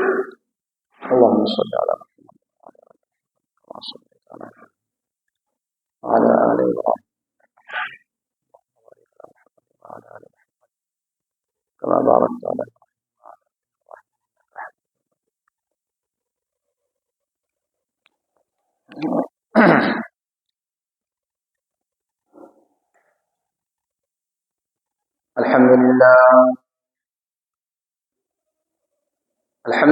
اللهم صل على محمد كما صليت على محمد وعلى آل إبراهيم وعلى آل محمد كما باركت على إبراهيم. الحمد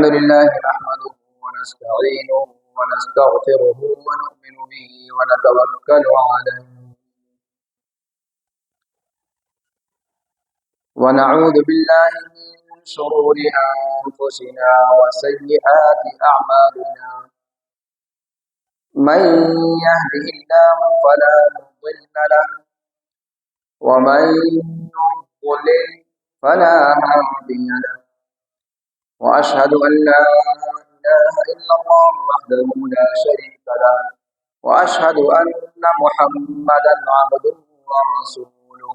لله نحمده ونستعينه ونستغفره ونؤمن به ونتوكل عليه ونعوذ بالله من شرور أنفسنا وسيئات أعمالنا من يهده الله فلا مضل له ومن يضلل فلا هادي له وأشهد أن لا إله إلا الله وحده لا شريك له وأشهد أن محمدا عبده ورسوله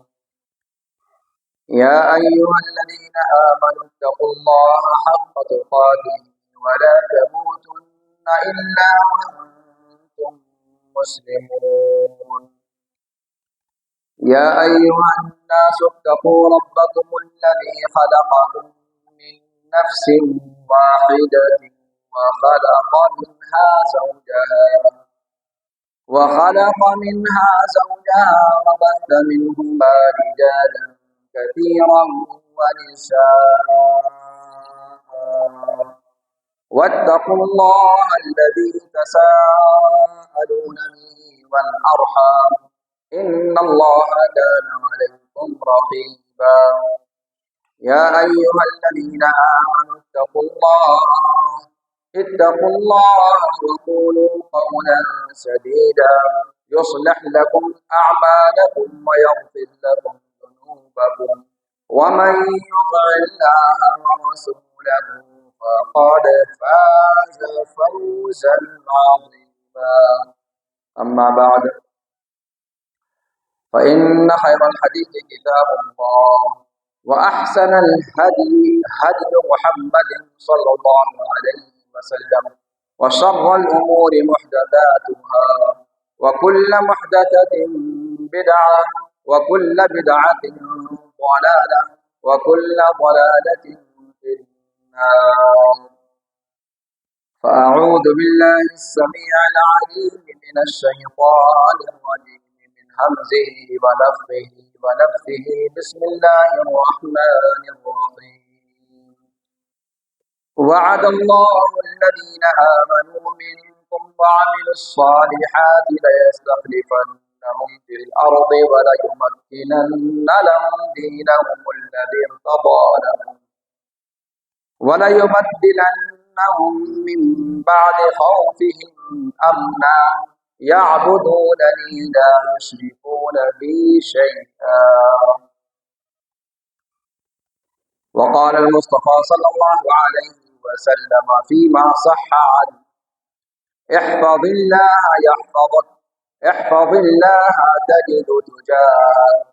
يا أيها الذين آمنوا اتقوا الله حق تقاته ولا تموتن إلا وأنتم مسلمون يا أيها الناس اتقوا ربكم الذي خلقكم من نفس واحدة وخلق منها زوجها وبث منهما رجالا كثيرا ونساء واتقوا الله الذي تساءلون به والأرحام إن الله كان عليكم رقيبا يا أيها الذين آمنوا اتقوا الله وقولوا قولا سديدا يصلح لكم أعمالكم ويغفر لكم ذنوبكم ومن يطع الله ورسوله فقد فاز فوزا عظيما أما بعد فإن خير الحديث كتاب الله وأحسن الهدي هدي محمد صلى الله عليه وسلم وشر الأمور محدثاتها وكل محدثة بدعة وكل بدعة ضلالة وكل ضلالة في النار فأعوذ بالله السميع العليم من الشيطان الرجيم من همزه ونفثه بسم الله الرحمن الرحيم وعد الله الذين آمنوا منكم وعملوا الصالحات ليستخلفنهم في الأرض وليمكنن لهم دينهم الذي ارتضى لهم وليبدلنهم من بعد خوفهم أمنا يعبدونني لا يشركون بي شيئا. وقال المصطفى صلى الله عليه وسلم فيما صح عنه احفظ الله يحفظك احفظ الله تجد تجاهك.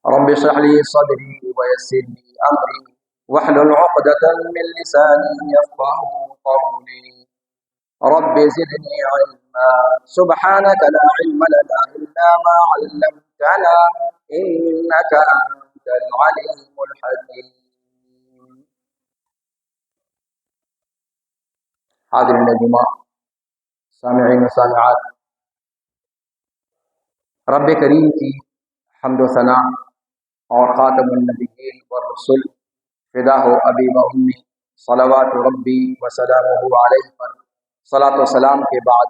رب اشرح لي صدري ويسر لي أمري واحلل عقدة من لساني يفقه قولي. رب زدني علما سبحانك لا علم لنا إلا ما علمتنا إنك أنت العليم الحكيم. حاضرین جمعہ، سامعین و سامعات، رب کریم کی حمد و ثنا اور خاتم النبیین والرسل فدا ہو ابی و امی صلوات ربی و سلامہ علیہ پر صلاۃ و سلام کے بعد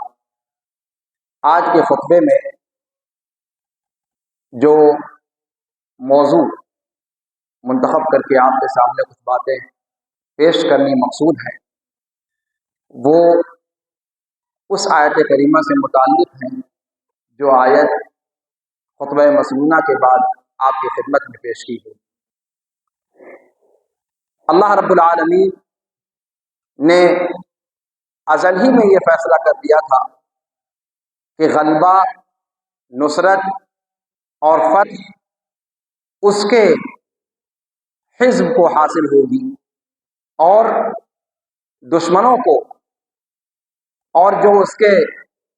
آج کے خطبے میں جو موضوع منتخب کر کے آپ کے سامنے کچھ باتیں پیش کرنی مقصود ہیں وہ اس آیت کریمہ سے متعلق ہیں جو آیت خطبہ مسنونہ کے بعد آپ کی خدمت میں پیش کی ہے۔ اللہ رب العالمین نے ازل ہی میں یہ فیصلہ کر دیا تھا کہ غلبہ، نصرت اور فتح اس کے حزب کو حاصل ہوگی، اور دشمنوں کو اور جو اس کے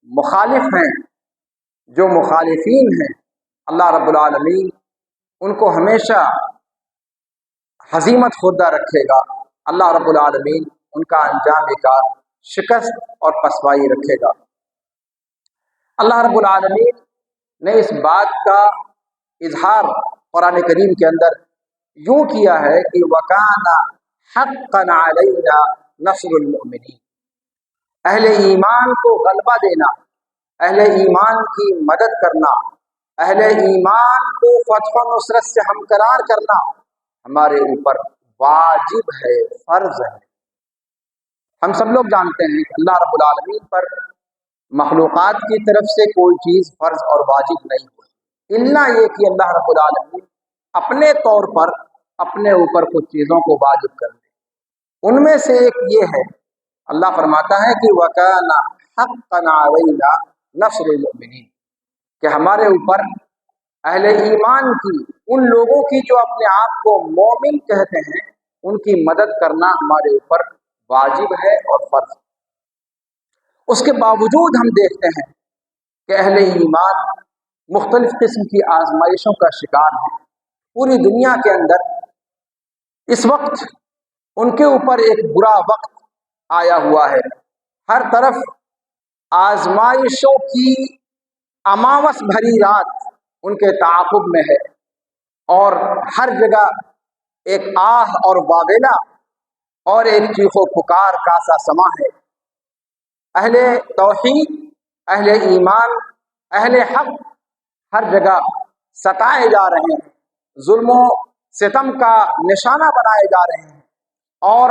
مخالف ہیں، جو مخالفین ہیں، اللہ رب العالمین ان کو ہمیشہ ہزیمت خوردہ رکھے گا۔ اللہ رب العالمین ان کا انجام کار شکست اور پسپائی رکھے گا۔ اللہ رب العالمین نے اس بات کا اظہار قرآن کریم کے اندر یوں کیا ہے کہ وَكَانَ حَقًّا عَلَيْنَا نَصْرُ الْمُؤْمِنِينَ، اہل ایمان کو غلبہ دینا، اہل ایمان کی مدد کرنا، اہل ایمان کو فتح و نصرت سے ہمکنار کرنا ہمارے اوپر واجب ہے، فرض ہے۔ ہم سب لوگ جانتے ہیں کہ اللہ رب العالمین پر مخلوقات کی طرف سے کوئی چیز فرض اور واجب نہیں ہوئی، الا یہ کہ اللہ رب العالمین اپنے طور پر اپنے اوپر کچھ چیزوں کو واجب کر دے۔ ان میں سے ایک یہ ہے، اللہ فرماتا ہے کہ وَكَانَ حَقًّا عَلَيْنَا نَصْرُ الْمُؤْمِنِينَ، کہ ہمارے اوپر اہل ایمان کی، ان لوگوں کی جو اپنے آپ کو مومن کہتے ہیں، ان کی مدد کرنا ہمارے اوپر واجب ہے اور فرض ہے۔ اس کے باوجود ہم دیکھتے ہیں کہ اہل ایمان مختلف قسم کی آزمائشوں کا شکار ہیں۔ پوری دنیا کے اندر اس وقت ان کے اوپر ایک برا وقت آیا ہوا ہے، ہر طرف آزمائشوں کی اماوس بھری رات ان کے تعاقب میں ہے، اور ہر جگہ ایک آہ اور واویلا اور ایک چیخ و پکار کا سا سما ہے۔ اہل توحید، اہل ایمان، اہل حق ہر جگہ ستائے جا رہے ہیں، ظلم و ستم کا نشانہ بنائے جا رہے ہیں، اور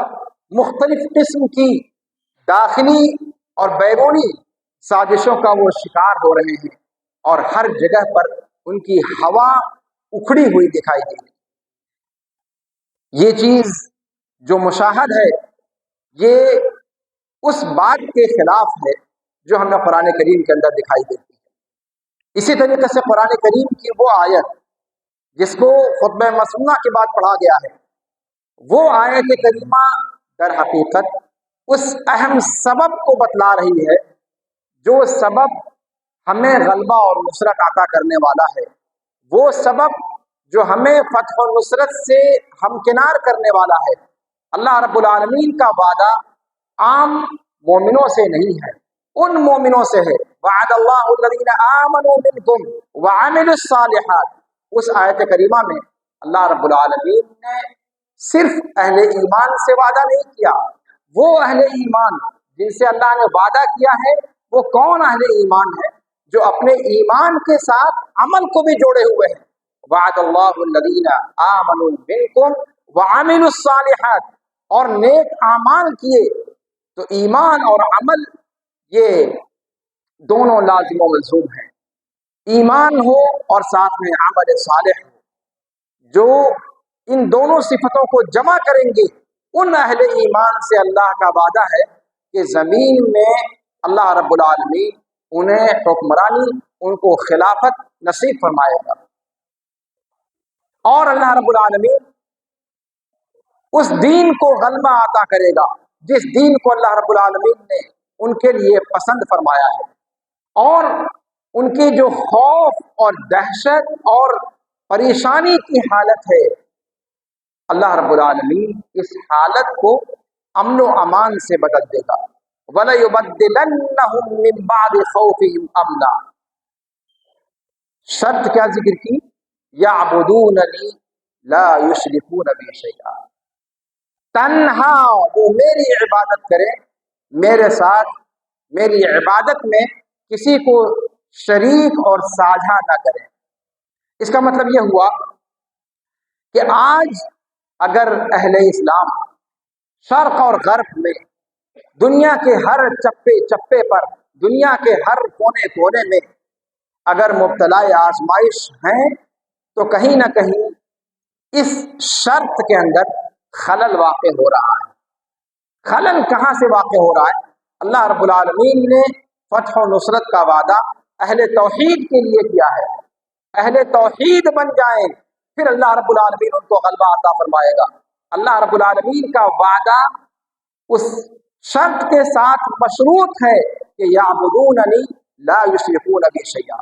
مختلف قسم کی داخلی اور بیرونی سازشوں کا وہ شکار ہو رہے ہیں، اور ہر جگہ پر ان کی ہوا اکھڑی ہوئی دکھائی دے رہی ہے۔ یہ چیز جو مشاہد ہے، یہ اس بات کے خلاف ہے جو ہمیں قرآن کریم کے اندر دکھائی دیتی ہے۔ اسی طریقے سے قرآن کریم کی وہ آیت جس کو خطبہ مسنونہ کے بعد پڑھا گیا ہے، وہ آیت کریمہ در حقیقت اس اہم سبب کو بتلا رہی ہے، جو سبب ہمیں غلبہ اور نصرت عطا کرنے والا ہے، وہ سبب جو ہمیں فتح و نصرت سے ہمکنار کرنے والا ہے۔ اللہ رب العالمین کا وعدہ عام مومنوں سے نہیں ہے، ان مومنوں سے ہے۔ وعد اللہ الذین آمنوا منکم وعملوا الصالحات۔ اس آیت کریمہ میں اللہ رب العالمین نے صرف اہل ایمان سے وعدہ نہیں کیا، وہ اہل ایمان جن سے اللہ نے وعدہ کیا ہے، وہ کون اہل ایمان ہے؟ جو اپنے ایمان کے ساتھ عمل کو بھی جوڑے ہوئے ہیں۔ وعد اللہ الذین آمنوا منکم وعملوا الصالحات، اور نیک اعمال کیے۔ تو ایمان اور عمل یہ دونوں لازم و ملزوم ہیں، ایمان ہو اور ساتھ میں عمل صالح ہو۔ جو ان دونوں صفتوں کو جمع کریں گے، ان اہل ایمان سے اللہ کا وعدہ ہے کہ زمین میں اللہ رب العالمین انہیں حکمرانی، ان کو خلافت نصیب فرمائے گا، اور اللہ رب العالمین اس دین کو غلبہ عطا کرے گا جس دین کو اللہ رب العالمین نے ان کے لیے پسند فرمایا ہے۔ اور ان کی جو خوف اور دہشت اور پریشانی کی حالت ہے، اللہ رب العالمین اس حالت کو امن و امان سے بدل دے گا۔ وَلَيُبَدِّلَنَّهُم مِّن بَعْدِ خَوْفِهِمْ أَمْنًا۔ شرط کیا ذکر کی؟ يَعْبُدُونَنِي لَا يُشْرِكُونَ بِي شَيْئًا، تنہا وہ میری عبادت کریں، میرے ساتھ میری عبادت میں کسی کو شریک اور ساجھا نہ کریں۔ اس کا مطلب یہ ہوا کہ آج اگر اہل اسلام شرق اور غرب میں، دنیا کے ہر چپے چپے پر، دنیا کے ہر کونے کونے میں اگر مبتلا آزمائش ہیں، تو کہیں نہ کہیں اس شرط کے اندر خلل واقع ہو رہا ہے۔ خلل کہاں سے واقع ہو رہا ہے؟ اللہ رب العالمین نے فتح و نصرت کا وعدہ اہل توحید کے لیے کیا ہے۔ اہل توحید بن جائیں، پھر اللہ رب العالمین ان کو غلبہ عطا فرمائے گا۔ اللہ رب العالمین کا وعدہ اس شرط کے ساتھ مشروط ہے کہ یعبدوننی لا یشرکون بی شیئا،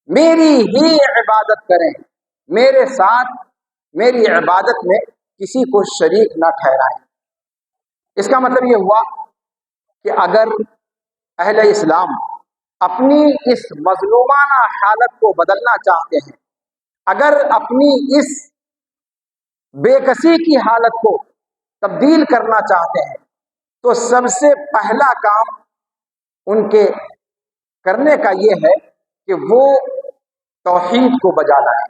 میری ہی عبادت کریں، میرے ساتھ میری عبادت میں کسی کو شریک نہ ٹھہرائیں۔ اس کا مطلب یہ ہوا کہ اگر اہل اسلام اپنی اس مظلومانہ حالت کو بدلنا چاہتے ہیں، اگر اپنی اس بے کسی کی حالت کو تبدیل کرنا چاہتے ہیں، تو سب سے پہلا کام ان کے کرنے کا یہ ہے کہ وہ توحید کو بجا لائیں۔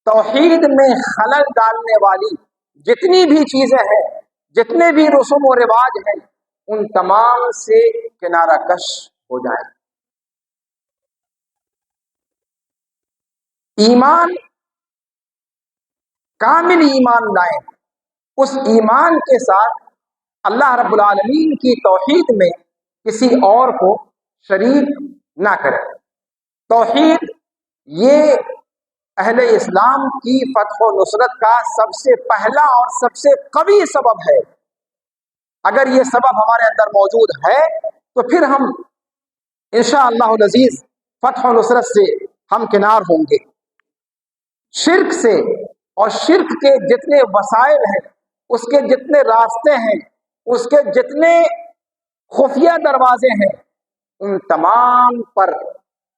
توحید میں خلل ڈالنے والی جتنی بھی چیزیں ہیں، جتنے بھی رسوم و رواج ہیں، ان تمام سے کنارہ کش ہو جائیں۔ ایمان، کامل ایمان لائیں، اس ایمان کے ساتھ اللہ رب العالمین کی توحید میں کسی اور کو شریک نہ کریں۔ توحید یہ اہل اسلام کی فتح و نصرت کا سب سے پہلا اور سب سے قوی سبب ہے۔ اگر یہ سبب ہمارے اندر موجود ہے تو پھر ہم انشاءاللہ العزیز فتح و نصرت سے ہمکنار ہوں گے۔ شرک سے اور شرک کے جتنے وسائل ہیں، اس کے جتنے راستے ہیں، اس کے جتنے خفیہ دروازے ہیں، ان تمام پر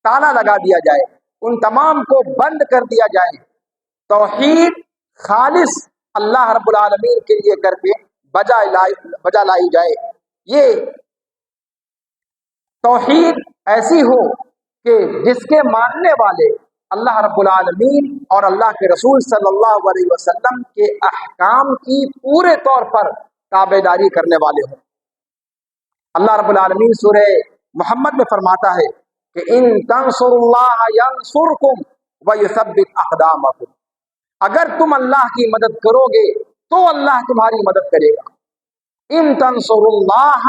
تالا لگا دیا جائے، ان تمام کو بند کر دیا جائے، توحید خالص اللہ رب العالمین کے لیے کر کے بجا لائی جائے۔ یہ توحید ایسی ہو کہ جس کے ماننے والے اللہ رب العالمین اور اللہ کے رسول صلی اللہ علیہ وسلم کے احکام کی پورے طور پر تابع داری کرنے والے ہوں۔ اللہ رب العالمین سورہ محمد میں فرماتا ہے کہ ان تنصروا اللہ ینصرکم ویثبت اقدامکم، اگر تم اللہ کی مدد کرو گے تو اللہ تمہاری مدد کرے گا۔ ان تنصروا اللہ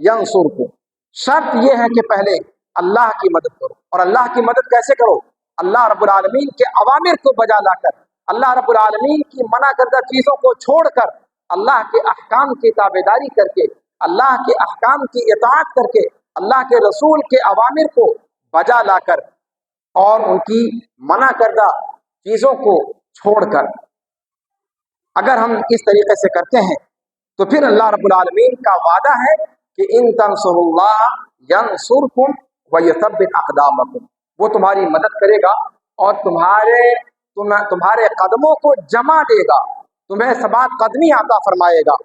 ینصرکم، شرط یہ ہے کہ پہلے اللہ کی مدد کرو، اور اللہ کی مدد کیسے کرو؟ اللہ رب العالمین کے اوامر کو بجا لا کر، اللہ رب العالمین کی منع کردہ چیزوں کو چھوڑ کر، اللہ کے احکام کی تابع داری کر کے، اللہ کے احکام کی اطاعت کر کے، اللہ کے رسول کے اوامر کو بجا لا کر اور ان کی منع کردہ چیزوں کو چھوڑ کر، اگر ہم اس طریقے سے کرتے ہیں تو پھر اللہ رب العالمین کا وعدہ ہے کہ ان تنصروا اللہ ینصرکم ویثبت اقدامکم، وہ تمہاری مدد کرے گا اور تمہارے قدموں کو جمع دے گا، تمہیں ثبات قدمی عطا فرمائے گا۔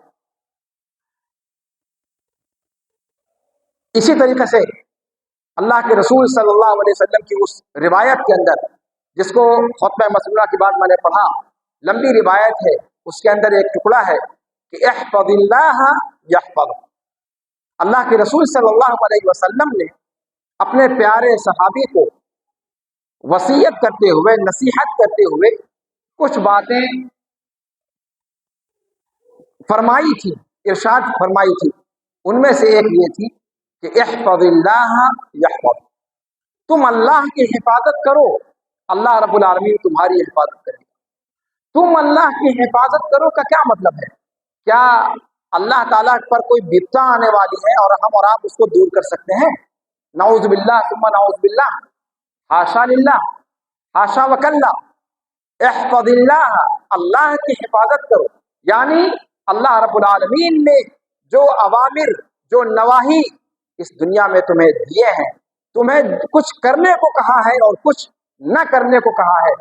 اسی طریقے سے اللہ کے رسول صلی اللہ علیہ وسلم کی اس روایت کے اندر، جس کو خطبہ مسئولہ کے بعد میں نے پڑھا، لمبی روایت ہے، اس کے اندر ایک ٹکڑا ہے کہ احفظ اللہ یحفظ۔ اللہ کے رسول صلی اللہ علیہ وسلم نے اپنے پیارے صحابی کو وصیت کرتے ہوئے، نصیحت کرتے ہوئے کچھ باتیں فرمائی تھی، ارشاد فرمائی تھی۔ ان میں سے ایک یہ تھی کہ احفظ اللہ یحفظ، تم اللہ کی حفاظت کرو، اللہ رب العالمین تمہاری حفاظت کرے گا۔ تم اللہ کی حفاظت کرو کا کیا مطلب ہے؟ کیا اللہ تعالیٰ پر کوئی بپتا آنے والی ہے اور ہم اور آپ اس کو دور کر سکتے ہیں؟ نعوذ باللہ ثم نعوذ باللہ، حاشا للہ، حاشا وکلا۔ احفظ اللہ، اللہ کی حفاظت کرو، یعنی اللہ رب العالمین نے جو اوامر، جو نواہی اس دنیا میں تمہیں دیے ہیں، تمہیں کچھ کرنے کو کہا ہے اور کچھ نہ کرنے کو کہا ہے،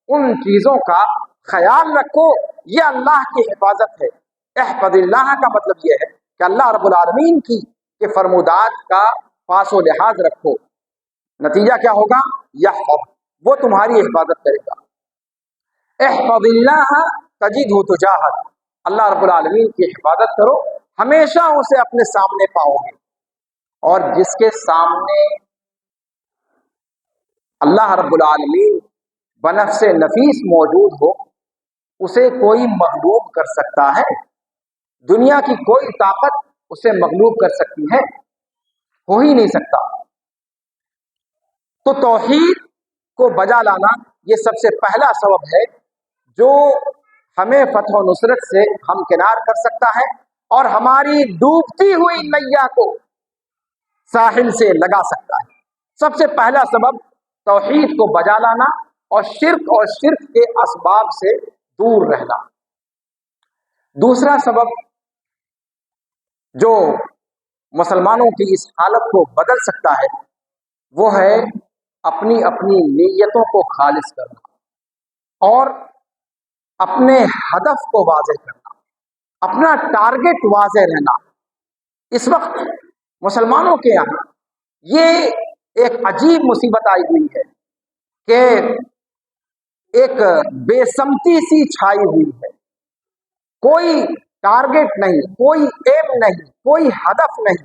ان چیزوں کا خیال رکھو، یہ اللہ کی حفاظت ہے۔ احفظ اللہ کا مطلب یہ ہے کہ اللہ رب العالمین کی کہ فرمودات کا پاس و لحاظ رکھو، نتیجہ کیا ہوگا؟ یحفظ، وہ تمہاری حفاظت کرے گا۔ احفظ اللہ تجدہ تجاہک، اللہ رب العالمین کی حفاظت کرو، ہمیشہ اسے اپنے سامنے پاؤ گے، اور جس کے سامنے اللہ رب العالمین بنفس نفیس موجود ہو، اسے کوئی مغلوب کر سکتا ہے؟ دنیا کی کوئی طاقت اسے مغلوب کر سکتی ہے؟ ہو ہی نہیں سکتا۔ تو توحید کو بجا لانا یہ سب سے پہلا سبب ہے جو ہمیں فتح و نصرت سے ہمکنار کر سکتا ہے اور ہماری ڈوبتی ہوئی نیا کو ساحل سے لگا سکتا ہے۔ سب سے پہلا سبب توحید کو بجا لانا اور شرک کے اسباب سے دور رہنا۔ دوسرا سبب جو مسلمانوں کی اس حالت کو بدل سکتا ہے وہ ہے اپنی اپنی نیتوں کو خالص کرنا اور اپنے ہدف کو واضح کرنا، اپنا ٹارگٹ واضح رہنا۔ اس وقت مسلمانوں کے یہاں یہ ایک عجیب مصیبت آئی ہوئی ہے کہ ایک بے سمتی سی چھائی ہوئی ہے، کوئی ٹارگٹ نہیں، کوئی ایم نہیں، کوئی ہدف نہیں۔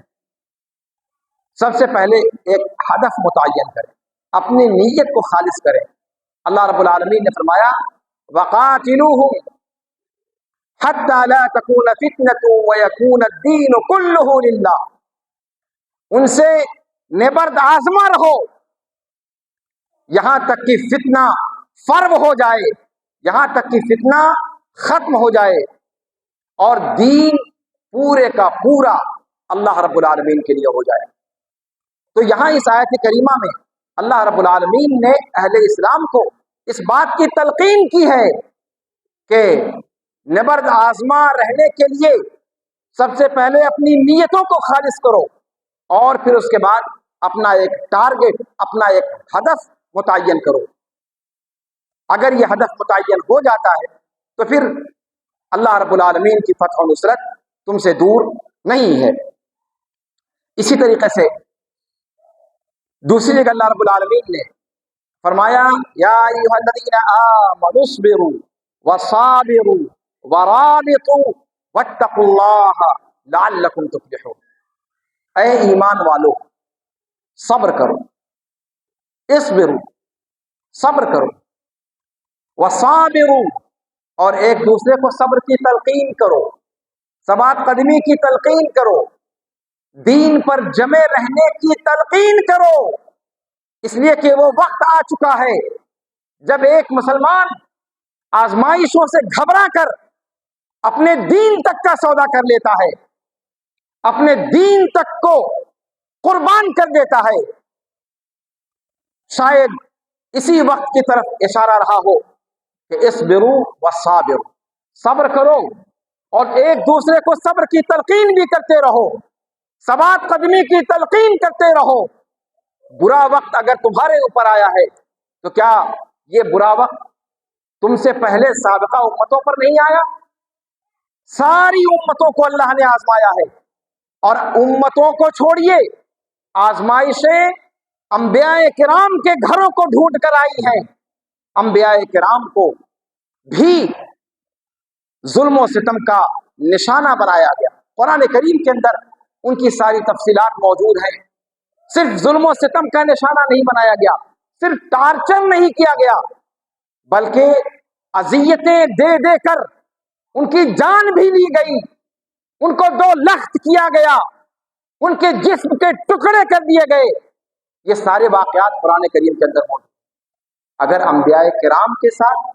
سب سے پہلے ایک ہدف متعین کریں، اپنی نیت کو خالص کریں۔ اللہ رب العالمین نے فرمایا وَقَاتِلُوهُمْ حَتَّى لَا تَكُونَ فِتْنَةٌ وَيَكُونَ الدِّينُ كُلُّهُ لِلَّهِ، ان سے نبرد آزما رہو یہاں تک کہ فتنہ فرو ہو جائے، یہاں تک کہ فتنہ ختم ہو جائے اور دین پورے کا پورا اللہ رب العالمین کے لیے ہو جائے۔ تو یہاں اس آیت کریمہ میں اللہ رب العالمین نے اہل اسلام کو اس بات کی تلقین کی ہے کہ نبرد آزما رہنے کے لیے سب سے پہلے اپنی نیتوں کو خالص کرو اور پھر اس کے بعد اپنا ایک ٹارگٹ، اپنا ایک ہدف متعین کرو۔ اگر یہ ہدف متعین ہو جاتا ہے تو پھر اللہ رب العالمین کی فتح و نصرت تم سے دور نہیں ہے۔ اسی طریقے سے دوسری جگہ اللہ رب العالمین نے فرمایا یا ایھا الذین آمنوا اصبروا وصابروا ورابطوا واتقوا اللہ لعلکم تفلحون، اے ایمان والو صبر کرو، اصبروا صبر کرو، وصابروا اور ایک دوسرے کو صبر کی تلقین کرو، ثبات قدمی کی تلقین کرو، دین پر جمے رہنے کی تلقین کرو، اس لیے کہ وہ وقت آ چکا ہے جب ایک مسلمان آزمائشوں سے گھبرا کر اپنے دین تک کا سودا کر لیتا ہے، اپنے دین تک کو قربان کر دیتا ہے۔ شاید اسی وقت کی طرف اشارہ رہا ہو کہ اصبروا وصابروا، صبر کرو اور ایک دوسرے کو صبر کی تلقین بھی کرتے رہو، ثبات قدمی کی تلقین کرتے رہو۔ برا وقت اگر تمہارے اوپر آیا ہے تو کیا یہ برا وقت تم سے پہلے سابقہ امتوں پر نہیں آیا؟ ساری امتوں کو اللہ نے آزمایا ہے، اور امتوں کو چھوڑیے، آزمائشیں انبیاء کرام کے گھروں کو ڈھونڈ کر آئی ہیں۔ انبیاء کرام کو بھی ظلم و ستم کا نشانہ بنایا گیا، قرآن کریم کے اندر ان کی ساری تفصیلات موجود ہیں۔ صرف ظلم و ستم کا نشانہ نہیں بنایا گیا، صرف ٹارچر نہیں کیا گیا، بلکہ اذیتیں دے دے کر ان کی جان بھی لی گئی، ان کو دو لخت کیا گیا، ان کے جسم کے ٹکڑے کر دیے گئے۔ یہ سارے واقعات قرآن کریم کے اندر موجود ہیں۔ اگر انبیاء کرام کے ساتھ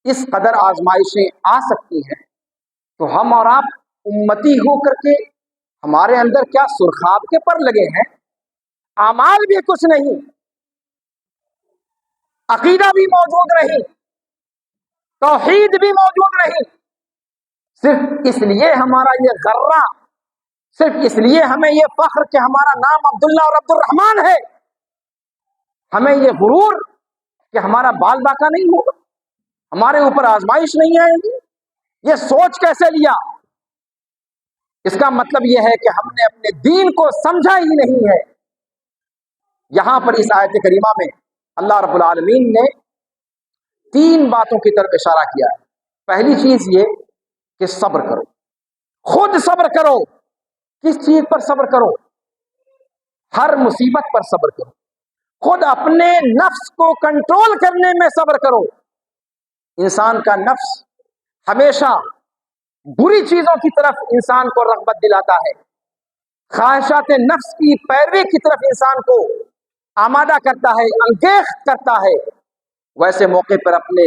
اس قدر آزمائشیں آ سکتی ہیں تو ہم اور آپ امتی ہو کر کے ہمارے اندر کیا سرخاب کے پر لگے ہیں؟ اعمال بھی کچھ نہیں، عقیدہ بھی موجود نہیں، توحید بھی موجود نہیں، صرف اس لیے ہمارا یہ غرہ، صرف اس لیے ہمیں یہ فخر کہ ہمارا نام عبداللہ اور عبد الرحمن ہے، ہمیں یہ غرور کہ ہمارا بال باقا نہیں ہوگا، ہمارے اوپر آزمائش نہیں آئے گی، یہ سوچ کیسے لیا؟ اس کا مطلب یہ ہے کہ ہم نے اپنے دین کو سمجھا ہی نہیں ہے۔ یہاں پر اس آیت کریمہ میں اللہ رب العالمین نے 3 باتوں کی طرف اشارہ کیا ہے۔ پہلی چیز یہ کہ صبر کرو، خود صبر کرو۔ کس چیز پر صبر کرو؟ ہر مصیبت پر صبر کرو، خود اپنے نفس کو کنٹرول کرنے میں صبر کرو۔ انسان کا نفس ہمیشہ بری چیزوں کی طرف انسان کو رغبت دلاتا ہے، خواہشات نفس کی پیروی کی طرف انسان کو آمادہ کرتا ہے، انگیخت کرتا ہے۔ ویسے موقع پر اپنے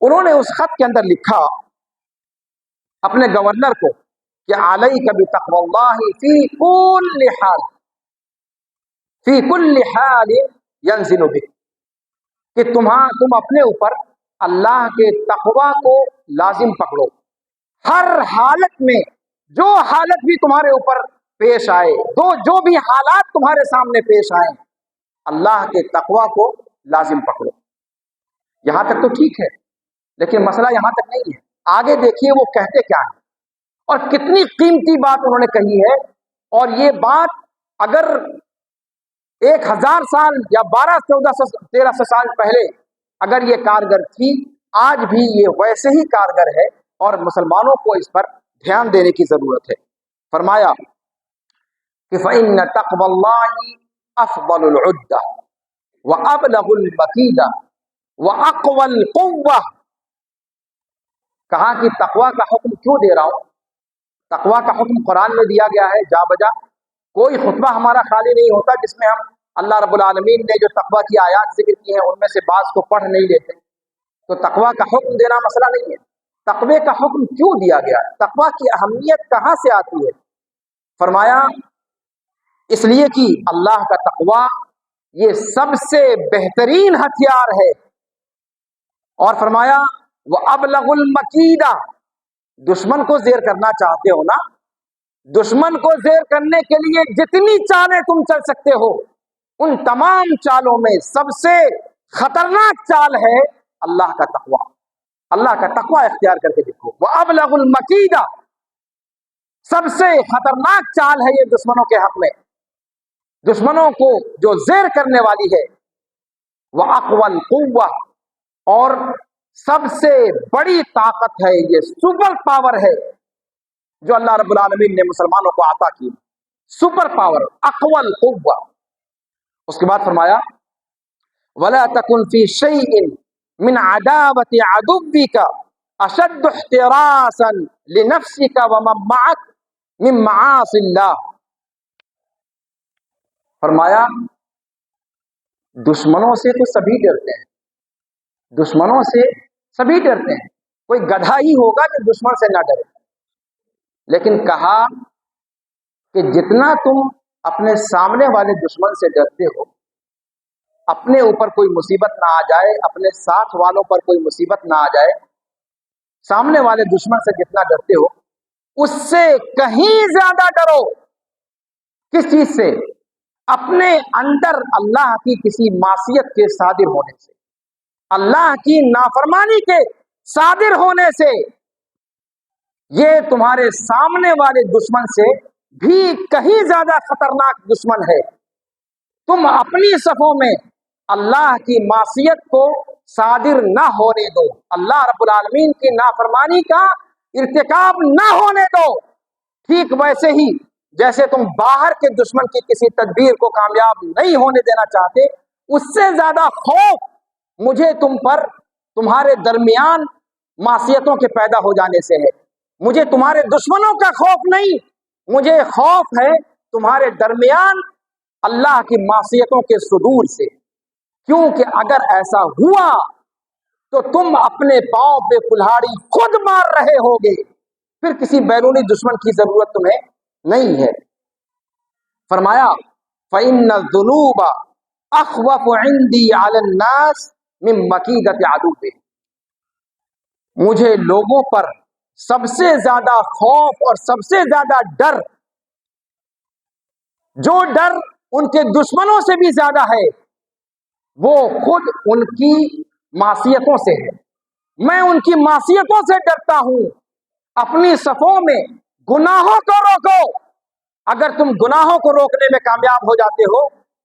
انہوں نے اس خط کے اندر لکھا اپنے گورنر کو کہ علیک بتقوی اللہ فی کل حال ینزل بک، کہ تم اپنے اوپر اللہ کے تقوی کو لازم پکڑو، ہر حالت میں، جو حالت بھی تمہارے اوپر پیش آئے، جو بھی حالات تمہارے سامنے پیش آئے، اللہ کے تقوی کو لازم پکڑو۔ یہاں تک تو ٹھیک ہے، لیکن مسئلہ یہاں تک نہیں ہے، آگے دیکھیے وہ کہتے کیا ہیں، اور کتنی قیمتی بات انہوں نے کہی ہے۔ اور یہ بات اگر 1000 سال یا 1200-1300 سال پہلے اگر یہ کارگر تھی، آج بھی یہ ویسے ہی کارگر ہے، اور مسلمانوں کو اس پر دھیان دینے کی ضرورت ہے۔ فرمایا کہ فَإِنَّ تَقْوَى اللَّهِ أَفْضَلُ الْعُدَّةِ وَأَبْلَغُ الْمَكِيدَةِ وَأَقْوَى الْقُوَّةِ، کہا کہ تقوی کا حکم کیوں دے رہا ہوں؟ تقوی کا حکم قرآن میں دیا گیا ہے جا بجا، کوئی خطبہ ہمارا خالی نہیں ہوتا جس میں ہم اللہ رب العالمین نے جو تقوی کی آیات ذکر کی ہیں ان میں سے بعض کو پڑھ نہیں لیتے۔ تو تقوی کا حکم دینا مسئلہ نہیں ہے، تقوی کا حکم کیوں دیا گیا؟ تقوی کی اہمیت کہاں سے آتی ہے؟ فرمایا اس لیے کہ اللہ کا تقوی یہ سب سے بہترین ہتھیار ہے، اور فرمایا وَأَبْلَغُ الْمَكِيدَ، دشمن کو زیر کرنا چاہتے ہو نا، دشمن کو زیر کرنے کے لیے جتنی چالیں تم چل سکتے ہو، ان تمام چالوں میں سب سے خطرناک چال ہے اللہ کا تقوی۔ اللہ کا تقوی اختیار کر کے دیکھو، وَأَبْلَغُ الْمَكِيدَ، سب سے خطرناک چال ہے یہ دشمنوں کے حق میں، دشمنوں کو جو زیر کرنے والی ہے، وَأَقْوَى الْقُوَّةِ، اور سب سے بڑی طاقت ہے، یہ سپر پاور ہے جو اللہ رب العالمین نے مسلمانوں کو عطا کی، سپر پاور، اقوى القوة۔ اس کے بعد فرمایا وَلَا تَكُنْ فِي شَيْءٍ مِنْ عَدَاوَةِ عَدُوِّكَ أَشَدُّ احْتِرَاسًا لِنَفْسِكَ وَمَنْ مَعَكَ مِنْ مَعَاصِ اللَّهِ، فرمایا دشمنوں سے تو سبھی ڈرتے ہیں، دشمنوں سے سبھی ڈرتے ہیں، کوئی گدھا ہی ہوگا جو دشمن سے نہ ڈرے، لیکن کہا کہ جتنا تم اپنے سامنے والے دشمن سے ڈرتے ہو، اپنے اوپر کوئی مصیبت نہ آ جائے، اپنے ساتھ والوں پر کوئی مصیبت نہ آ جائے، سامنے والے دشمن سے جتنا ڈرتے ہو اس سے کہیں زیادہ ڈرو۔ کس چیز سے؟ اپنے اندر اللہ کی کسی معصیت کے صادر ہونے سے، اللہ کی نافرمانی کے صادر ہونے سے، یہ تمہارے سامنے والے دشمن سے بھی کہیں زیادہ خطرناک دشمن ہے۔ تم اپنی صفوں میں اللہ کی معصیت کو صادر نہ ہونے دو، اللہ رب العالمین کی نافرمانی کا ارتکاب نہ ہونے دو۔ ٹھیک ویسے ہی جیسے تم باہر کے دشمن کی کسی تدبیر کو کامیاب نہیں ہونے دینا چاہتے، اس سے زیادہ خوف مجھے تم پر تمہارے درمیان معصیتوں کے پیدا ہو جانے سے ہے۔ مجھے تمہارے دشمنوں کا خوف نہیں، مجھے خوف ہے تمہارے درمیان اللہ کی معصیتوں کے صدور سے، کیونکہ اگر ایسا ہوا تو تم اپنے پاؤں پہ کلہاڑی خود مار رہے ہوگے، پھر کسی بیرونی دشمن کی ضرورت تمہیں نہیں ہے۔ فرمایا فَإِنَّ الذُّنُوبَ أَخْوَفُ عِنْدِي عَلَى النَّاسِ مِن مَكِيدَةِ عَدُوِّهِمْ، مجھے لوگوں پر سب سے زیادہ خوف اور سب سے زیادہ ڈر، جو ڈر ان کے دشمنوں سے بھی زیادہ ہے، وہ خود ان کی معصیتوں سے ہے۔ میں ان کی معصیتوں سے ڈرتا ہوں۔ اپنی صفوں میں گناہوں کو روکو، اگر تم گناہوں کو روکنے میں کامیاب ہو جاتے ہو،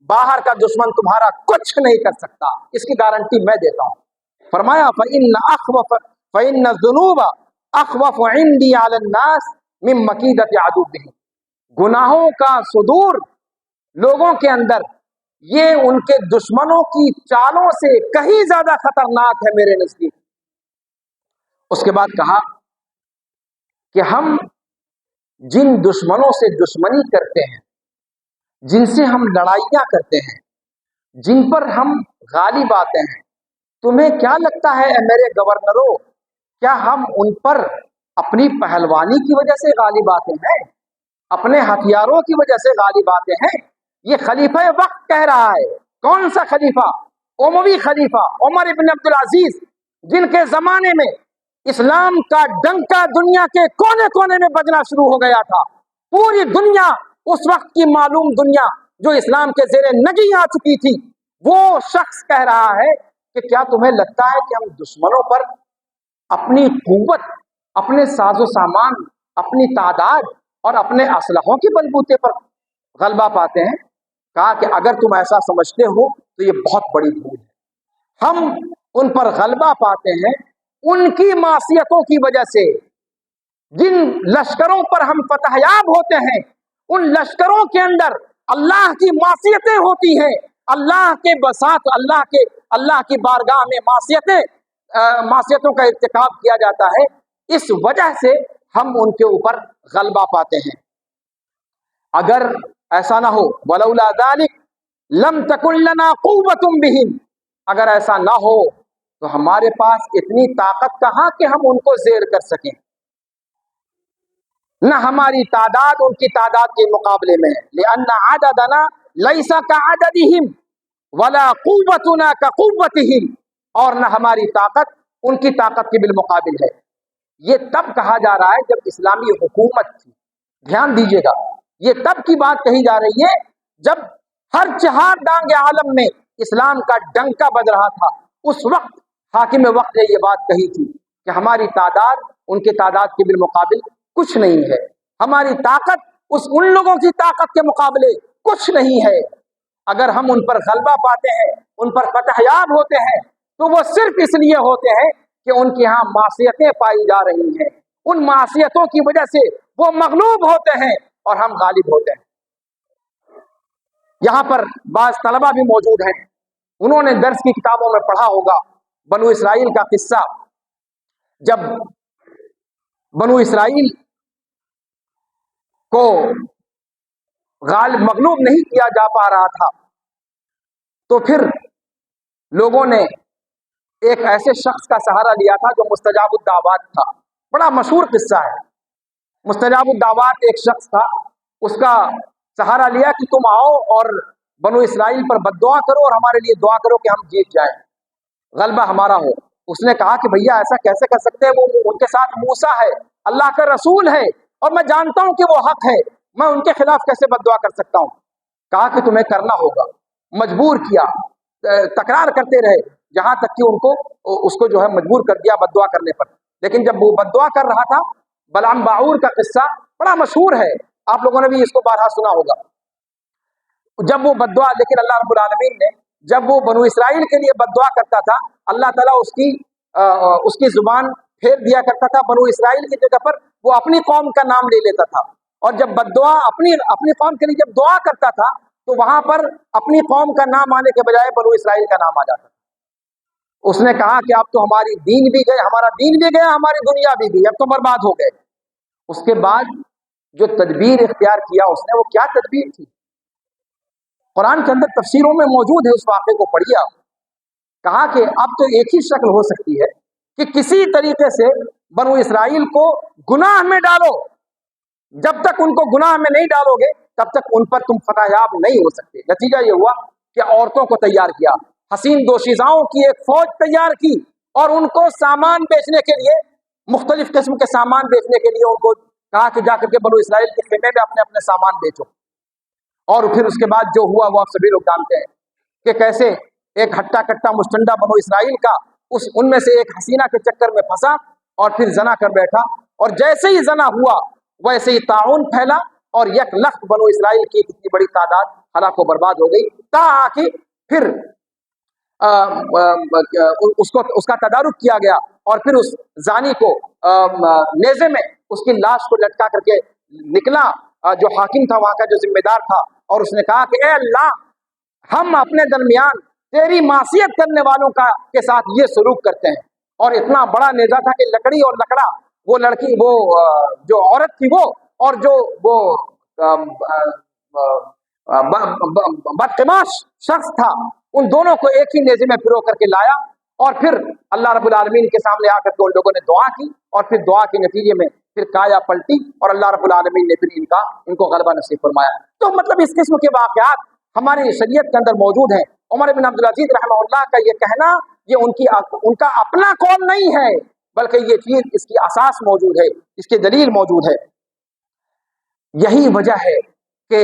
باہر کا دشمن تمہارا کچھ نہیں کر سکتا، اس کی گارنٹی میں دیتا ہوں۔ فرمایا فَإِنَّ الذُّنُوبَ أَخْوَفُ عِنْدِي عَلَى النَّاسِ مِن مَكِيدَةِ عَدُوِّهِمْ، گناہوں کا صدور لوگوں کے اندر یہ ان کے دشمنوں کی چالوں سے کہیں زیادہ خطرناک ہے میرے نزدیک۔ اس کے بعد کہا کہ ہم جن دشمنوں سے دشمنی کرتے ہیں، جن سے ہم لڑائیاں کرتے ہیں، جن پر ہم غالب آتے ہیں، تمہیں کیا لگتا ہے اے میرے گورنروں، کیا ہم ان پر اپنی پہلوانی کی وجہ سے غالب آتے ہیں، اپنے ہتھیاروں کی وجہ سے غالب آتے ہیں؟ یہ خلیفہ وقت کہہ رہا ہے۔ کون سا خلیفہ؟ اموی خلیفہ عمر ابن عبد العزیز، جن کے زمانے میں اسلام کا ڈنکا دنیا کے کونے کونے میں بجنا شروع ہو گیا تھا۔ پوری دنیا، اس وقت کی معلوم دنیا جو اسلام کے زیر نگی آ چکی تھی، وہ شخص کہہ رہا ہے کہ کیا تمہیں لگتا ہے کہ ہم دشمنوں پر اپنی قوت، اپنے ساز و سامان، اپنی تعداد اور اپنے اسلحوں کے بلبوتے پر غلبہ پاتے ہیں؟ کہا کہ اگر تم ایسا سمجھتے ہو تو یہ بہت بڑی بھول ہے۔ ہم ان پر غلبہ پاتے ہیں ان کی معصیتوں کی وجہ سے۔ جن لشکروں پر ہم فتح یاب ہوتے ہیں، ان لشکروں کے اندر اللہ کی معصیتیں ہوتی ہیں، اللہ کے بساط، اللہ کی بارگاہ میں معصیتوں کا ارتکاب کیا جاتا ہے۔ اس وجہ سے ہم ان کے اوپر غلبہ پاتے ہیں۔ اگر ایسا نہ ہو، ولولا ذلک لم تکن لنا قوۃ بہم، اگر ایسا نہ ہو تو ہمارے پاس اتنی طاقت کہاں کہ ہم ان کو زیر کر سکیں؟ نہ ہماری تعداد ان کی تعداد کے مقابلے میں ہے، لأن عددنا لیس کعددہم ولا قوتنا کقوتہم، اور نہ ہماری طاقت ان کی طاقت کے بالمقابل ہے۔ یہ تب کہا جا رہا ہے جب اسلامی حکومت تھی۔ دھیان دیجیے گا، یہ تب کی بات کہی جا رہی ہے جب ہر چہار دانگ عالم میں اسلام کا ڈنکا بج رہا تھا۔ اس وقت حاکم وقت نے یہ بات کہی تھی کہ ہماری تعداد ان کی تعداد کے بالمقابل کچھ نہیں ہے، ہماری طاقت ان لوگوں کی طاقت کے مقابلے کچھ نہیں ہے۔ اگر ہم ان پر غلبہ پاتے ہیں، ان پر فتح یاب ہوتے ہیں، تو وہ صرف اس لیے ہوتے ہیں کہ ان کے ہاں معصیتیں پائی جا رہی ہیں، ان معصیتوں کی وجہ سے وہ مغلوب ہوتے ہیں اور ہم غالب ہوتے ہیں۔ یہاں پر بعض طلبہ بھی موجود ہیں، انہوں نے درس کی کتابوں میں پڑھا ہوگا بنو اسرائیل کا قصہ۔ جب بنو اسرائیل کو مغلوب نہیں کیا جا پا رہا تھا، تو پھر لوگوں نے ایک ایسے شخص کا سہارا لیا تھا جو مستجاب الدعوات تھا۔ بڑا مشہور قصہ ہے۔ مستجاب الدعوات ایک شخص تھا، اس کا سہارا لیا کہ تم آؤ اور بنو اسرائیل پر بد دعا کرو اور ہمارے لیے دعا کرو کہ ہم جیت جائیں، غلبہ ہمارا ہو۔ اس نے کہا کہ بھیا ایسا کیسے کر سکتے ہیں، وہ ان کے ساتھ موسیٰ ہے، اللہ کا رسول ہے، اور میں جانتا ہوں کہ وہ حق ہے، میں ان کے خلاف کیسے بد دعا کر سکتا ہوں؟ کہا کہ تمہیں کرنا ہوگا۔ مجبور کیا، تکرار کرتے رہے، جہاں تک کہ اس کو جو ہے مجبور کر دیا بد دعا کرنے پر۔ لیکن جب وہ بد دعا کر رہا تھا، بلعام باعور کا قصہ بڑا مشہور ہے، آپ لوگوں نے بھی اس کو بارہا سنا ہوگا۔ جب وہ بد دعا، لیکن اللہ رب العالمین نے جب وہ بنو اسرائیل کے لیے بد دعا کرتا تھا، اللہ تعالیٰ اس کی زبان پھیر دیا کرتا تھا، بنو اسرائیل کی جگہ پر وہ اپنی قوم کا نام لے لیتا تھا، اور جب بد دعا اپنی قوم کے لیے جب دعا کرتا تھا تو وہاں پر اپنی قوم کا نام آنے کے بجائے بنو اسرائیل کا نام آ جاتا تھا۔ اس نے کہا کہ اب تو ہمارا دین بھی گیا، ہماری دنیا بھی گئی، اب تو برباد ہو گئے۔ اس کے بعد جو تدبیر اختیار کیا اس نے، وہ کیا تدبیر تھی؟ قرآن کے اندر تفسیروں میں موجود ہے، اس واقعے کو پڑھیے آپ۔ کہا کہ اب تو ایک ہی شکل ہو سکتی ہے کہ کسی طریقے سے بنو اسرائیل کو گناہ میں ڈالو، جب تک ان کو گناہ میں نہیں ڈالو گے تب تک ان پر تم فتح یاب نہیں ہو سکتے۔ نتیجہ یہ ہوا کہ عورتوں کو تیار کیا، حسین دوشیزاؤں کی ایک فوج تیار کی، اور ان کو سامان بیچنے کے لیے، مختلف قسم کے سامان بیچنے کے لیے ان کو کہا کہ جا کر کے بنو اسرائیل کے خیمے میں اپنے اپنے سامان بیچو۔ اور پھر اس کے بعد جو ہوا وہ آپ سبھی لوگ جانتے ہیں کہ کیسے ایک ہٹا کٹا مشتنڈا بنو اسرائیل کا ان میں سے ایک حسینہ کے چکر میں پھنسا اور پھر زنا کر بیٹھا، اور جیسے ہی زنا ہوا ویسے ہی طاعون پھیلا، اور یک لخت بنو اسرائیل کی کتنی بڑی تعداد ہلاک و برباد ہو گئی، تاکہ پھر اس کا تدارک کیا گیا، اور پھر اس زانی کو نیزے میں اس کی لاش کو لٹکا کر کے نکلا جو حاکم تھا وہاں کا، جو ذمہ دار تھا، اور اس نے کہا کہ اے اللہ، ہم اپنے درمیان تیری معصیت کرنے والوں کے ساتھ یہ سلوک کرتے ہیں۔ اور اتنا بڑا نیزہ تھا کہ لکڑی اور لکڑا، وہ لڑکی، وہ جو عورت تھی وہ، اور جو وہ بدقماش شخص تھا، ان دونوں کو ایک ہی نیزے میں پرو کر کے لایا، اور پھر اللہ رب العالمین کے سامنے آ کر کے ان لوگوں نے دعا کی اور پھر دعا کے نتیجے میں پھر کایا پلٹی اور اللہ رب العالمین نے پھر ان کو غلبہ نصیب فرمایا۔ تو مطلب اس قسم کے واقعات ہماری شریعت کے اندر موجود ہیں۔ عمر بن عبدالعزیز رحمہ اللہ کا یہ کہنا یہ ان کا اپنا قول نہیں ہے، بلکہ یہ چیز اس کی اساس موجود ہے، اس کی دلیل موجود ہے۔ یہی وجہ ہے کہ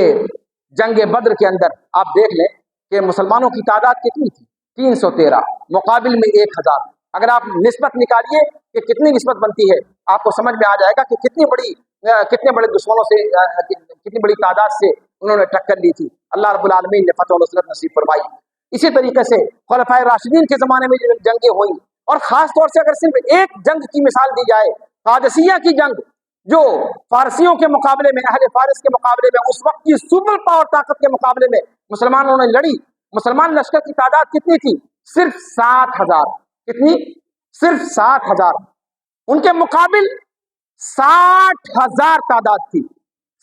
جنگ بدر کے اندر آپ دیکھ لیں کہ مسلمانوں کی تعداد کتنی تھی؟ 313 مقابل میں 1000۔ اگر آپ نسبت نکالیے کہ کتنی نسبت بنتی ہے، آپ کو سمجھ میں آ جائے گا کہ کتنے بڑے دشمنوں سے، کتنی بڑی تعداد سے انہوں نے ٹکر لی تھی۔ اللہ رب العالمین نے فتح و نصرت نصیب فرمائی۔ اسی طریقے سے خلفائے راشدین کے زمانے میں جو جنگیں ہوئیں، اور خاص طور سے اگر صرف ایک جنگ کی مثال دی جائے، قادسیہ کی جنگ، جو فارسیوں کے مقابلے میں، اہل فارس کے مقابلے میں، اس وقت کی سپر پاور طاقت کے مقابلے میں مسلمانوں نے لڑی۔ مسلمان لشکر کی تعداد کتنی تھی؟ صرف 7000۔ کتنی؟ صرف 7000۔ ان کے مقابل 60,000 تعداد تھی۔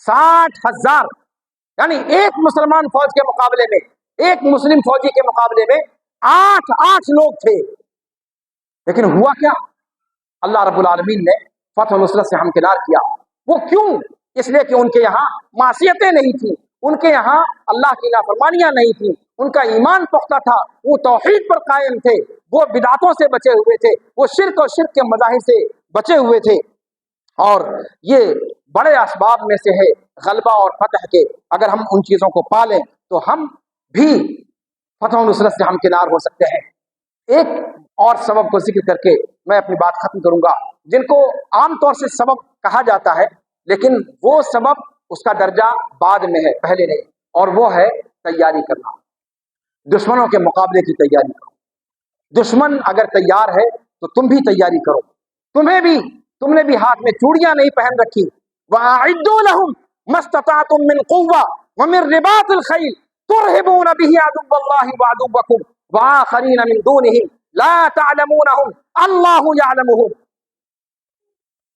60,000، یعنی ایک مسلمان فوج کے مقابلے میں، ایک مسلم فوجی کے مقابلے میں 8 لوگ تھے۔ لیکن ہوا کیا؟ اللہ رب العالمین نے فتح و نصرت سے ہمکنار کیا۔ وہ کیوں؟ اس لیے کہ ان کے یہاں معصیتیں نہیں تھیں، ان کے یہاں اللہ کی نافرمانیاں نہیں تھیں، ان کا ایمان پختہ تھا، وہ توحید پر قائم تھے، وہ بدعتوں سے بچے ہوئے تھے، وہ شرک اور شرک کے مظاہر سے بچے ہوئے تھے۔ اور یہ بڑے اسباب میں سے ہے غلبہ اور فتح کے۔ اگر ہم ان چیزوں کو پالیں تو ہم بھی فتح و نصرت سے ہمکنار ہو سکتے ہیں۔ ایک اور سبب کو ذکر کر کے میں اپنی بات ختم کروں گا، جن کو عام طور سے سبب کہا جاتا ہے، لیکن وہ سبب، اس کا درجہ بعد میں ہے، پہلے نہیں، اور وہ ہے تیاری کرنا۔ دشمنوں کے مقابلے کی تیاری کرو۔ دشمن اگر تیار ہے تو تم بھی تیاری کرو۔ تم نے بھی ہاتھ میں چوڑیاں نہیں پہن رکھی۔ وَأَعِدُّوا لَهُمْ مَا اسْتَطَعْتُم مِّن قُوَّةٍ وَمِن رِّبَاطِ الْخَيْلِ تُرْهِبُونَ بِهِ عَدُوَّ اللَّهِ وَعَدُوَّكُمْ وَآخَرِينَ مِن دُونِهِمْ لَا تَعْلَمُونَهُمْ اللَّهُ يَعْلَمُهُمْ۔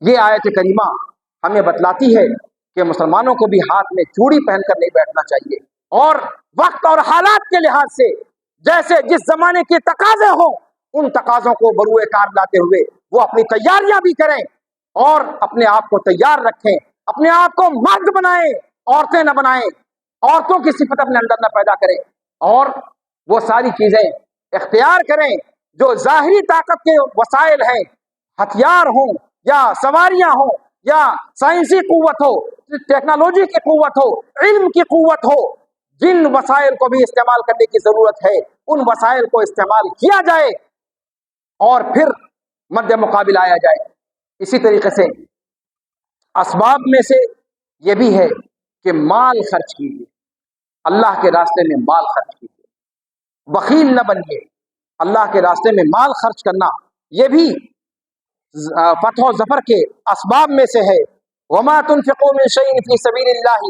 یہ آیت کریمہ ہمیں بتلاتی ہے کہ مسلمانوں کو بھی ہاتھ میں چوڑی پہن کر نہیں بیٹھنا چاہیے، اور وقت اور حالات کے لحاظ سے جیسے جس زمانے کے تقاضے ہوں، ان تقاضوں کو بروئے کار لاتے ہوئے وہ اپنی تیاریاں بھی کریں اور اپنے آپ کو تیار رکھیں، اپنے آپ کو مرد بنائیں، عورتیں نہ بنائیں، عورتوں کی صفت اپنے اندر نہ پیدا کریں، اور وہ ساری چیزیں اختیار کریں جو ظاہری طاقت کے وسائل ہیں، ہتھیار ہوں یا سواریاں ہوں یا سائنسی قوت ہو، ٹیکنالوجی کی قوت ہو، علم کی قوت ہو، جن وسائل کو بھی استعمال کرنے کی ضرورت ہے ان وسائل کو استعمال کیا جائے اور پھر مد مقابل آیا جائے۔ اسی طریقے سے اسباب میں سے یہ بھی ہے کہ مال خرچ کیجیے، اللہ کے راستے میں مال خرچ کیجیے، بخیل نہ بنیے۔ اللہ کے راستے میں مال خرچ کرنا یہ بھی فتح و ظفر کے اسباب میں سے ہے۔ وَمَا تُنْفِقُوا مِنْ شَيْءٍ فِي سَبِيلِ اللَّهِ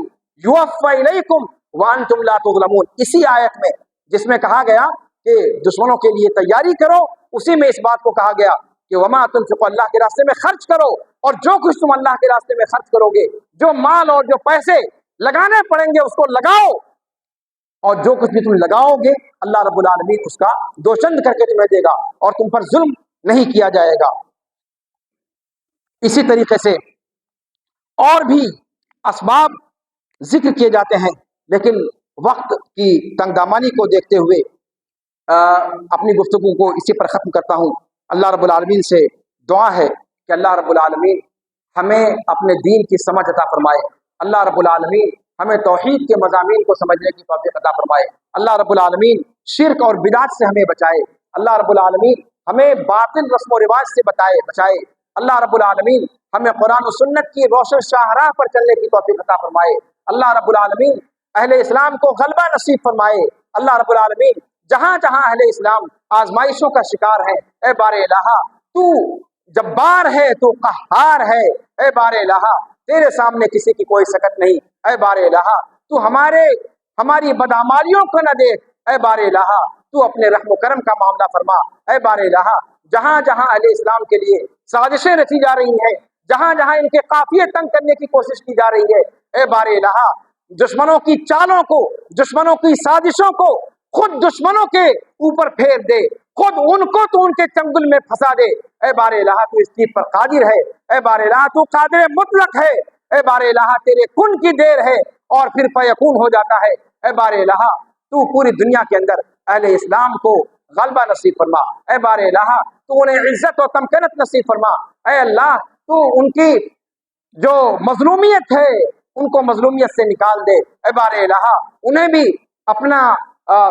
يُوَفَّ إِلَيْكُمْ وَأَنْتُمْ لَا تُظْلَمُونَ۔ اسی آیت میں جس میں کہا گیا کہ دشمنوں کے لیے تیاری کرو، اسی میں اس بات کو کہا گیا کہ وَمَا تُنْفِقُوا، اللہ کے راستے میں خرچ کرو، اور جو کچھ تم اللہ کے راستے میں خرچ کرو گے، جو مال اور جو پیسے لگانے پڑیں گے اس کو لگاؤ، اور جو کچھ بھی تم لگاؤ گے اللہ رب العالمین اس کا دوچند کر کے تمہیں دے گا اور تم پر ظلم نہیں کیا جائے گا۔ اسی طریقے سے اور بھی اسباب ذکر کیے جاتے ہیں، لیکن وقت کی تنگ دامانی کو دیکھتے ہوئے اپنی گفتگو کو اسی پر ختم کرتا ہوں۔ اللہ رب العالمین سے دعا ہے کہ اللہ رب العالمین ہمیں اپنے دین کی سمجھ عطا فرمائے، اللہ رب العالمین ہمیں توحید کے مضامین کو سمجھنے کی توفیق عطا فرمائے، اللہ رب العالمین شرک اور بدعت سے ہمیں بچائے، اللہ رب العالمین ہمیں باطل رسم و رواج سے بچائے، اللہ رب العالمین ہمیں قرآن و سنت کی روشن شاہراہ پر چلنے کی توفیق عطا فرمائے، اللہ رب العالمین اہل اسلام کو غلبہ نصیب فرمائے، اللہ رب العالمین جہاں جہاں اہل اسلام آزمائشوں کا شکار ہے، اے بار الہ تو جبار ہے، تو قہار ہے، اے بار الہ تیرے سامنے کسی کی کوئی سکت نہیں، اے بار الہ تو ہماری بدعمالیوں کو نہ دیکھ، اے بار الہ تو اپنے رحم و کرم کا معاملہ فرما، اے بار الہ جہاں جہاں اہل اسلام کے لیے سازشیں رچی جا رہی ہیں، جہاں جہاں ان کے قافیے تنگ کرنے کی کوشش کی جا رہی ہے، اے بار الہ دشمنوں کی چالوں کو، دشمنوں کی سازشوں کو خود دشمنوں کے اوپر پھیر دے، خود ان کو تو ان کے چنگل میں پھنسا دے۔ اے بار الہ تو اس چیز پر قادر ہے، اے بار الہ تو قادر مطلق ہے، اے بار الہ تیرے کن کی دیر ہے اور پھر فیکون ہو جاتا ہے۔ اے بار الہ تو پوری دنیا کے اندر اہل اسلام کو غلبہ نصیب فرما۔ اے بار الہ تو انہیں عزت و تمکنت نصیب فرما۔ اے اللہ تو ان کی جو مظلومیت ہے ان کو مظلومیت سے نکال دے۔ اے بار الہ انہیں بھی اپنا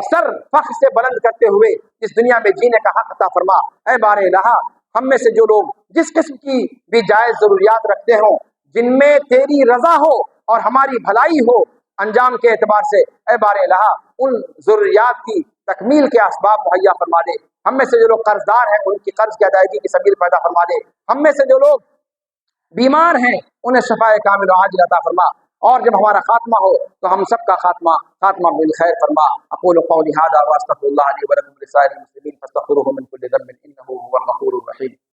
سر فخر سے بلند کرتے ہوئے اس دنیا میں جینے کا حق عطا فرما۔ اے بار الہ ہم میں سے جو لوگ جس قسم کی بھی جائز ضروریات رکھتے ہوں، جن میں تیری رضا ہو اور ہماری بھلائی ہو انجام کے اعتبار سے، اے بار الہ ان ضروریات کی تکمیل کے اسباب مہیا فرما دے۔ ہم میں سے جو لوگ قرض دار ہیں ان کی قرض کی ادائیگی کی سبیل پیدا فرما دے۔ ہم میں سے جو لوگ بیمار ہیں انہیں شفاء کامل و عاجل عطا فرما، اور جب ہمارا خاتمہ ہو تو ہم سب کا خاتمہ بالخیر فرما۔ اقول قولی ھذا واستغفر اللہ لی ولکم ولسائر المسلمین فاستغفروہ من کل ذنب انہ هو الغفور الرحیم۔